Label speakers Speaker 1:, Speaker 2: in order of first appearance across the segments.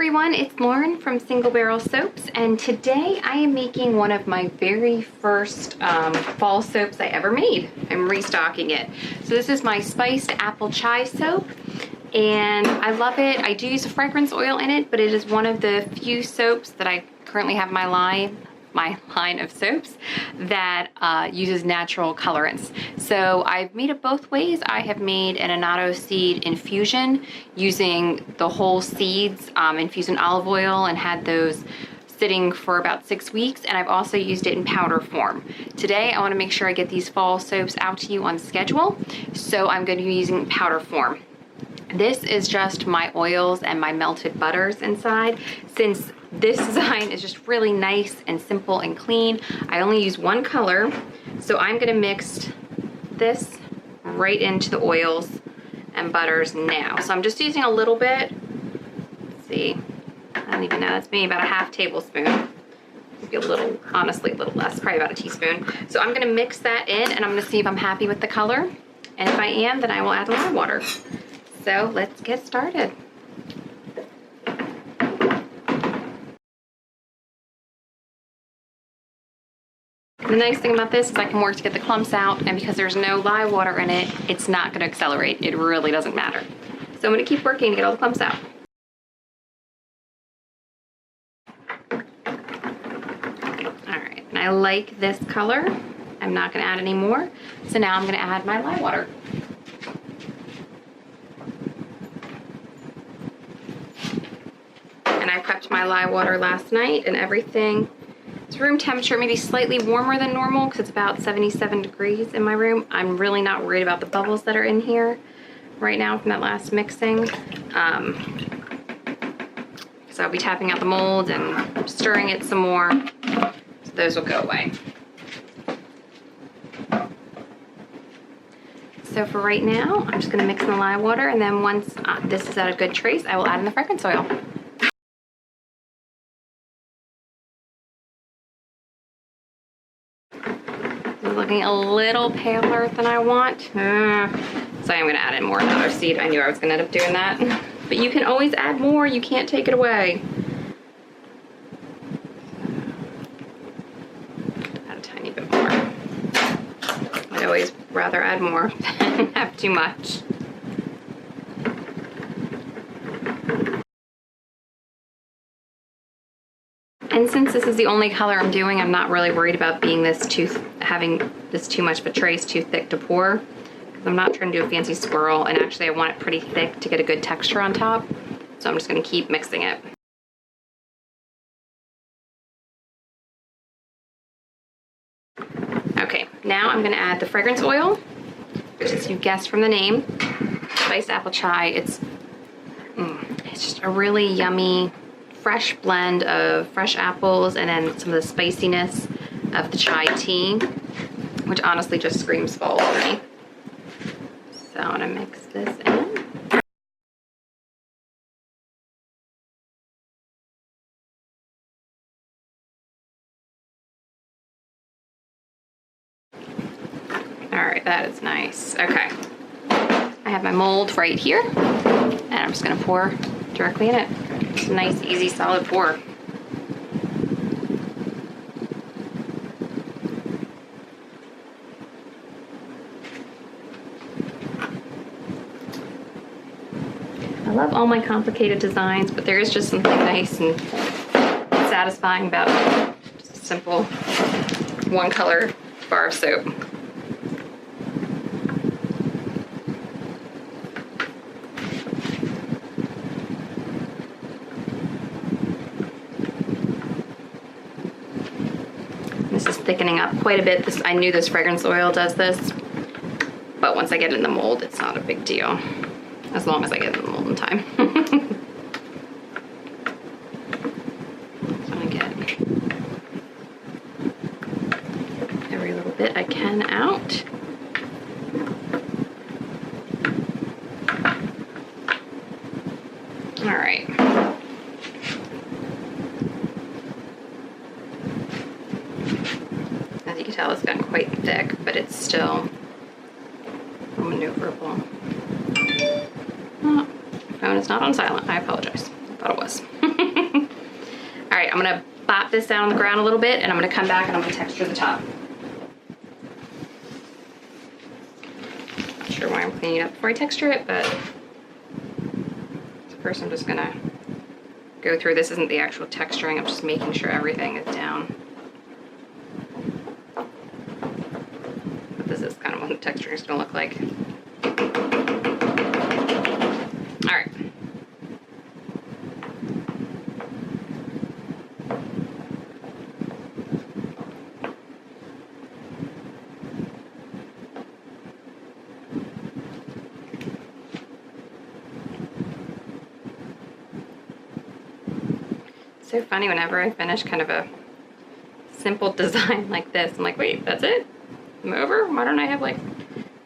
Speaker 1: everyone, it's Lauren from Single Barrel Soaps, and today I am making one of my very first fall soaps I ever made. I'm restocking it. So this is my spiced apple chai soap, and I love it. I do use a fragrance oil in it, but it is one of the few soaps that I currently have in my line of soaps that uses natural colorants. So I've made it both ways. I have made an annatto seed infusion using the whole seeds infused in olive oil and had those sitting for about 6 weeks, and I've also used it in powder form. Today I want to make sure I get these fall soaps out to you on schedule, so I'm going to be using powder form. This is just my oils and my melted butters inside. Since this design is just really nice and simple and clean, I only use one color, so I'm gonna mix this right into the oils and butters now. So I'm just using a little bit. Let's see, I don't even know, that's maybe about a half tablespoon. Maybe a little, honestly a little less, probably about a teaspoon. So I'm gonna mix that in and I'm gonna see if I'm happy with the color. And if I am, then I will add the lime water. So let's get started. The nice thing about this is I can work to get the clumps out, and because there's no lye water in it, it's not going to accelerate. It really doesn't matter. So I'm going to keep working to get all the clumps out. Alright, and I like this color. I'm not going to add any more. So now I'm going to add my lye water. And I prepped my lye water last night and everything. It's room temperature, maybe slightly warmer than normal because it's about 77 degrees in my room. I'm really not worried about the bubbles that are in here right now from that last mixing. So I'll be tapping out the mold and stirring it some more. So those will go away. So for right now, I'm just going to mix in the lye water, and then once this is at a good trace, I will add in the fragrance oil. Looking a little paler than I want. So I'm going to add in more annatto seed. I knew I was going to end up doing that. But you can always add more. You can't take it away. Add a tiny bit more. I'd always rather add more than have too much. And since this is the only color I'm doing, I'm not really worried about having this too much of a trace, too thick to pour. Because I'm not trying to do a fancy swirl, and actually I want it pretty thick to get a good texture on top. So I'm just going to keep mixing it. Okay, now I'm going to add the fragrance oil, which, as you guessed from the name, spiced apple chai. It's just a really yummy, fresh blend of fresh apples and then some of the spiciness of the chai tea, which honestly just screams fall for me. So I'm gonna mix this in. All right, that is nice. Okay, I have my mold right here, and I'm just gonna pour directly in it. It's a nice, easy, solid pour. I love all my complicated designs, but there is just something nice and satisfying about just a simple one color bar of soap. This is thickening up quite a bit. I knew this fragrance oil does this, but once I get in the mold, it's not a big deal, as long as I get in the mold in time. So I'm gonna get every little bit I can out. All right. As you can tell, it's gotten quite thick, but it's still maneuverable. Oh, my phone is not on silent. I apologize. I thought it was. I'm gonna bop this down on the ground a little bit, and I'm gonna come back and I'm gonna texture the top. Not sure why I'm cleaning it up before I texture it, but first I'm just gonna go through. This isn't the actual texturing, I'm just making sure everything is down. But this is kind of what the texturing is gonna look like. All right. So funny, whenever I finish kind of a simple design like this, I'm like, wait, that's it? I'm over? Why don't I have like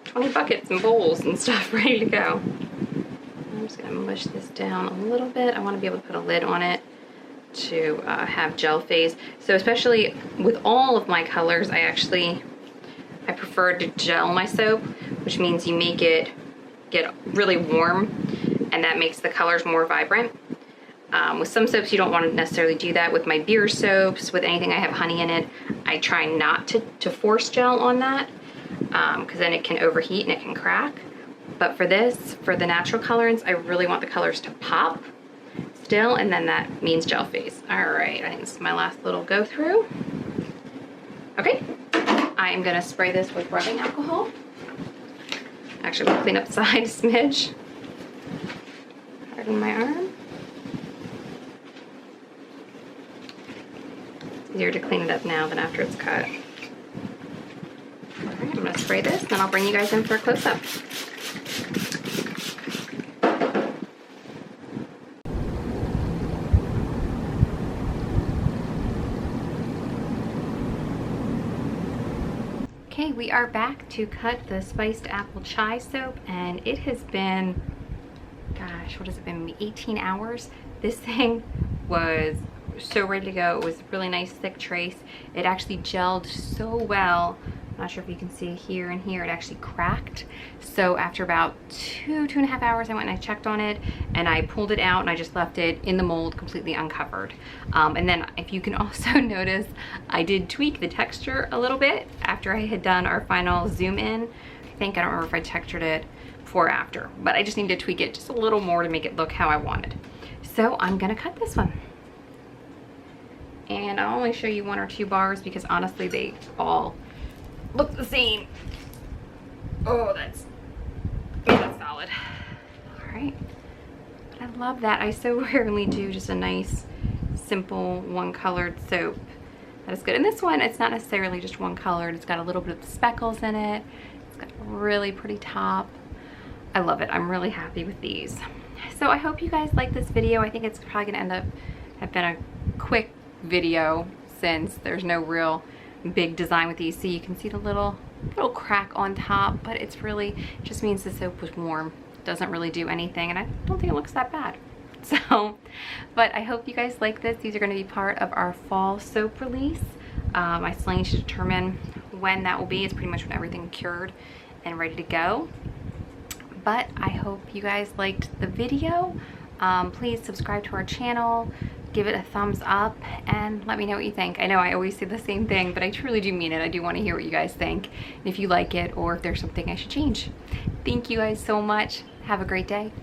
Speaker 1: 20 buckets and bowls and stuff ready to go? I'm just gonna mush this down a little bit. I wanna be able to put a lid on it to have gel phase. So especially with all of my colors, I prefer to gel my soap, which means you make it get really warm, and that makes the colors more vibrant. With some soaps, you don't want to necessarily do that. With my beer soaps, with anything I have honey in it, I try not to force gel on that, because then it can overheat and it can crack. But for this, for the natural colorants, I really want the colors to pop still, and then that means gel phase. All right, I think this is my last little go through. Okay, I am gonna spray this with rubbing alcohol. Actually, I'm gonna clean up the side a smidge. Pardon my arm. Easier to clean it up now than after it's cut. All right, I'm gonna spray this, then I'll bring you guys in for a close-up. Okay, we are back to cut the spiced apple chai soap, and it has been, gosh, what has it been, maybe 18 hours? This thing was so ready to go. It was a really nice thick trace. It actually gelled so well. I'm not sure if you can see here and here, it actually cracked. So after about two and a half hours, I went and I checked on it, and I pulled it out and I just left it in the mold completely uncovered. And then if you can also notice, I did tweak the texture a little bit after I had done our final zoom in. I don't remember if I textured it before or after, but I just need to tweak it just a little more to make it look how I wanted. So I'm gonna cut this one. And I'll only show you 1 or 2 bars because honestly they all look the same. Oh, that's solid. All right, but I love that. I so rarely do just a nice, simple, one-colored soap. That is good. And this one, it's not necessarily just one colored. It's got a little bit of speckles in it. It's got a really pretty top. I love it. I'm really happy with these. So I hope you guys like this video. I think it's probably gonna end up have been a quick video since there's no real big design with these. So you can see the little crack on top, but it's really just means the soap was warm. It doesn't really do anything, and I don't think it looks that bad. So, but I hope you guys like this. These are going to be part of our fall soap release. I still need to determine when that will be. It's pretty much when everything cured and ready to go. But I hope you guys liked the video. Please subscribe to our channel, give it a thumbs up, and let me know what you think. I know I always say the same thing, but I truly do mean it. I do want to hear what you guys think, and if you like it or if there's something I should change. Thank you guys so much. Have a great day.